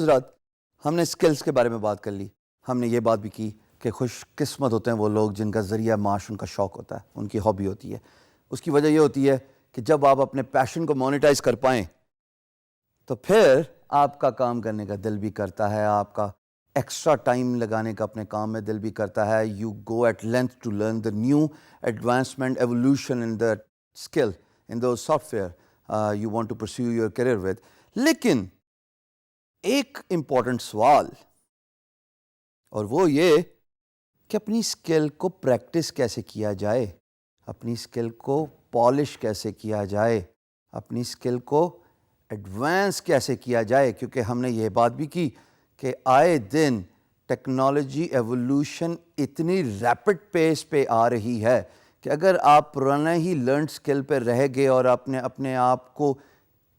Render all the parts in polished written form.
حضرات ہم نے اسکلز کے بارے میں بات کر لی. ہم نے یہ بات بھی کی کہ خوش قسمت ہوتے ہیں وہ لوگ جن کا ذریعہ معاش ان کا شوق ہوتا ہے, ان کی ہابی ہوتی ہے. اس کی وجہ یہ ہوتی ہے کہ جب آپ اپنے پیشن کو مونیٹائز کر پائیں تو پھر آپ کا کام کرنے کا دل بھی کرتا ہے, آپ کا ایکسٹرا ٹائم لگانے کا اپنے کام میں دل بھی کرتا ہے. You go at length to learn the new advancement evolution in the skill in the software you want to pursue your career with. لیکن ایک امپورٹنٹ سوال, اور وہ یہ کہ اپنی اسکل کو پریکٹس کیسے کیا جائے, اپنی اسکل کو پالش کیسے کیا جائے, اپنی اسکل کو ایڈوانس کیسے کیا جائے. کیونکہ ہم نے یہ بات بھی کی کہ آئے دن ٹیکنالوجی ایولیوشن اتنی ریپڈ پیس پہ آ رہی ہے کہ اگر آپ پرانا ہی لرنڈ اسکل پہ رہ گئے اور آپ نے اپنے آپ کو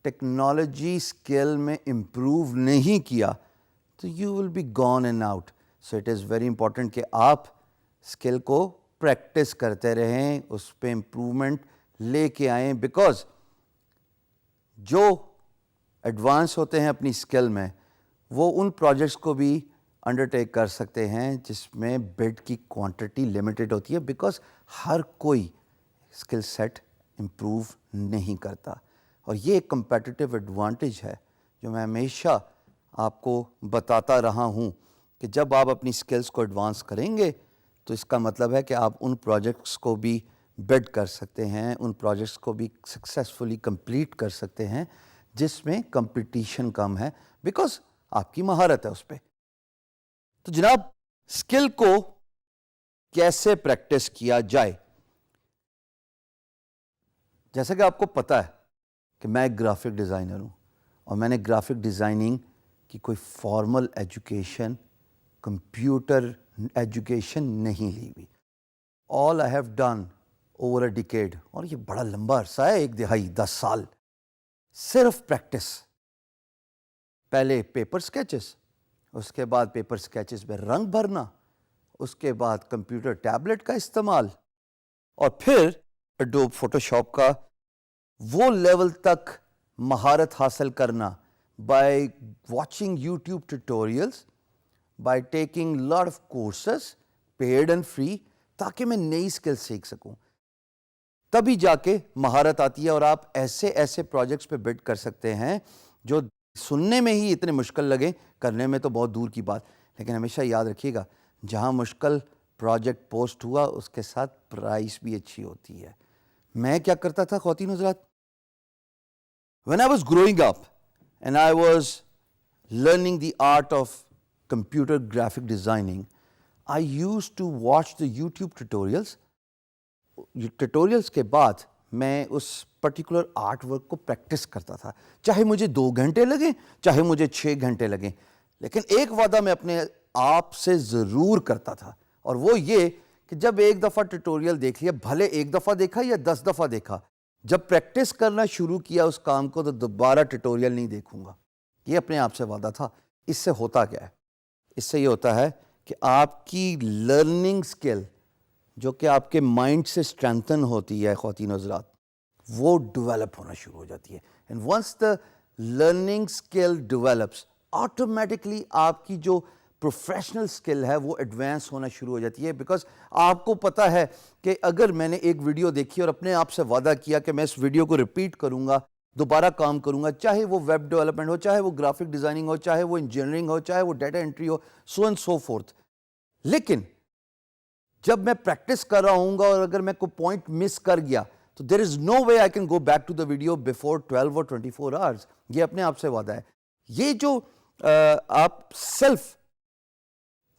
ٹیکنالوجی اسکل میں امپروو نہیں کیا تو you will be gone and out. So it is very important کہ آپ اسکل کو پریکٹس کرتے رہیں, اس پہ امپرومنٹ لے کے آئیں. بیکاز جو ایڈوانس ہوتے ہیں اپنی اسکل میں وہ ان پروجیکٹس کو بھی انڈرٹیک کر سکتے ہیں جس میں بڈ کی کوانٹٹی لمیٹڈ ہوتی ہے, بیکاز ہر کوئی اسکل سیٹ امپروو نہیں کرتا. اور یہ ایک کمپیٹیٹیو ایڈوانٹیج ہے جو میں ہمیشہ آپ کو بتاتا رہا ہوں کہ جب آپ اپنی اسکلس کو ایڈوانس کریں گے تو اس کا مطلب ہے کہ آپ ان پروجیکٹس کو بھی بڈ کر سکتے ہیں, ان پروجیکٹس کو بھی سکسیزفلی کمپلیٹ کر سکتے ہیں جس میں کمپٹیشن کم ہے, بیکاز آپ کی مہارت ہے اس پہ. تو جناب اسکل کو کیسے پریکٹس کیا جائے؟ جیسا کہ آپ کو پتہ ہے کہ میں ایک گرافک ڈیزائنر ہوں اور میں نے گرافک ڈیزائننگ کی کوئی فارمل ایجوکیشن, کمپیوٹر ایجوکیشن نہیں لی ہوئی. All I have done over a decade, اور یہ بڑا لمبا عرصہ ہے, 1 دہائی 10 سال, صرف پریکٹس. پہلے پیپر سکیچز, اس کے بعد پیپر سکیچز میں رنگ بھرنا, اس کے بعد کمپیوٹر ٹیبلٹ کا استعمال, اور پھر ایڈوب فوٹو شاپ کا وہ لیول تک مہارت حاصل کرنا by watching YouTube tutorials, by taking lot of courses paid and free, تاکہ میں نئی اسکل سیکھ سکوں. تبھی جا کے مہارت آتی ہے اور آپ ایسے ایسے پروجیکٹس پہ بڈ کر سکتے ہیں جو سننے میں ہی اتنے مشکل لگیں, کرنے میں تو بہت دور کی بات. لیکن ہمیشہ یاد رکھیے گا, جہاں مشکل پروجیکٹ پوسٹ ہوا اس کے ساتھ پرائس بھی اچھی ہوتی ہے. میں کیا کرتا تھا خواتین حضرات, when I was growing up and I was learning the art of computer graphic designing, I used to watch the YouTube tutorials. ٹیٹوریلز کے بعد میں اس پرٹیکولر آرٹ ورک کو پریکٹس کرتا تھا, چاہے مجھے 2 گھنٹے لگیں, چاہے مجھے 6 گھنٹے لگیں. لیکن ایک وعدہ میں اپنے آپ سے ضرور کرتا تھا, اور وہ یہ کہ جب ایک دفعہ ٹیٹوریل دیکھ لیا, بھلے ایک دفعہ دیکھا یا 10 دفعہ دیکھا, جب پریکٹس کرنا شروع کیا اس کام کو تو دوبارہ ٹیٹوریل نہیں دیکھوں گا. یہ اپنے آپ سے وعدہ تھا. اس سے ہوتا کیا ہے؟ اس سے یہ ہوتا ہے کہ آپ کی لرننگ سکل جو کہ آپ کے مائنڈ سے اسٹرینتھن ہوتی ہے خواتین حضرات, وہ ڈیولپ ہونا شروع ہو جاتی ہے. And once the learning skill develops, automatically آپ کی جو پروفیشنل اسکل ہے وہ ایڈوانس ہونا شروع ہو جاتی ہے. بیکاز آپ کو پتہ ہے کہ اگر میں نے ایک ویڈیو دیکھی اور اپنے آپ سے وعدہ کیا کہ میں اس ویڈیو کو ریپیٹ کروں گا, دوبارہ کام کروں گا, چاہے وہ ویب ڈیولپمنٹ ہو, چاہے وہ گرافک ڈیزائننگ ہو, چاہے وہ انجینئرنگ ہو, چاہے وہ data entry who, so and so forth. لیکن جب میں پریکٹس کر رہا ہوں گا اور اگر میں کوئی پوائنٹ مس کر گیا تو there is no way I can go back to the video before 12 اور 24 آورس. یہ اپنے آپ سے وعدہ ہے. یہ جو آپ سیلف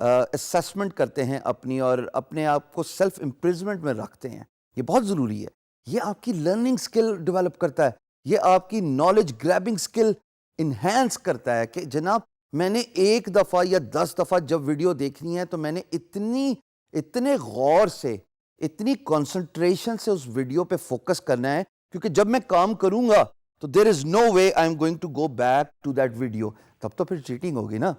اسیسمنٹ کرتے ہیں اپنی, اور اپنے آپ کو سیلف امپریزمنٹ میں رکھتے ہیں, یہ بہت ضروری ہے. یہ آپ کی لرننگ اسکل ڈیولپ کرتا ہے, یہ آپ کی نالج گریبنگ اسکل انہینس کرتا ہے کہ جناب میں نے 1 دفعہ یا 10 دفعہ جب ویڈیو دیکھنی ہے تو میں نے اتنے غور سے, اتنی کنسنٹریشن سے اس ویڈیو پہ فوکس کرنا ہے, کیونکہ جب میں کام کروں گا تو there is no way I am going to go back to that video. تب تو پھر چیٹنگ ہوگی نا.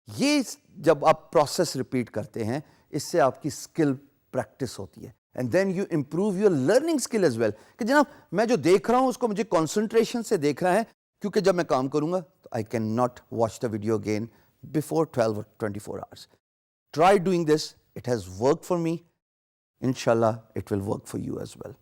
یہ جب آپ پروسیس ریپیٹ کرتے ہیں اس سے آپ کی اسکل پریکٹس ہوتی ہے, and then you improve your learning skill as well. کہ جناب میں جو دیکھ رہا ہوں اس کو مجھے کنسنٹریشن سے دیکھنا ہے, کیونکہ جب میں کام کروں گا I cannot watch the video again before 12 or 24 hours. Try doing this. It has worked for me. Inshallah, it will work for you as well.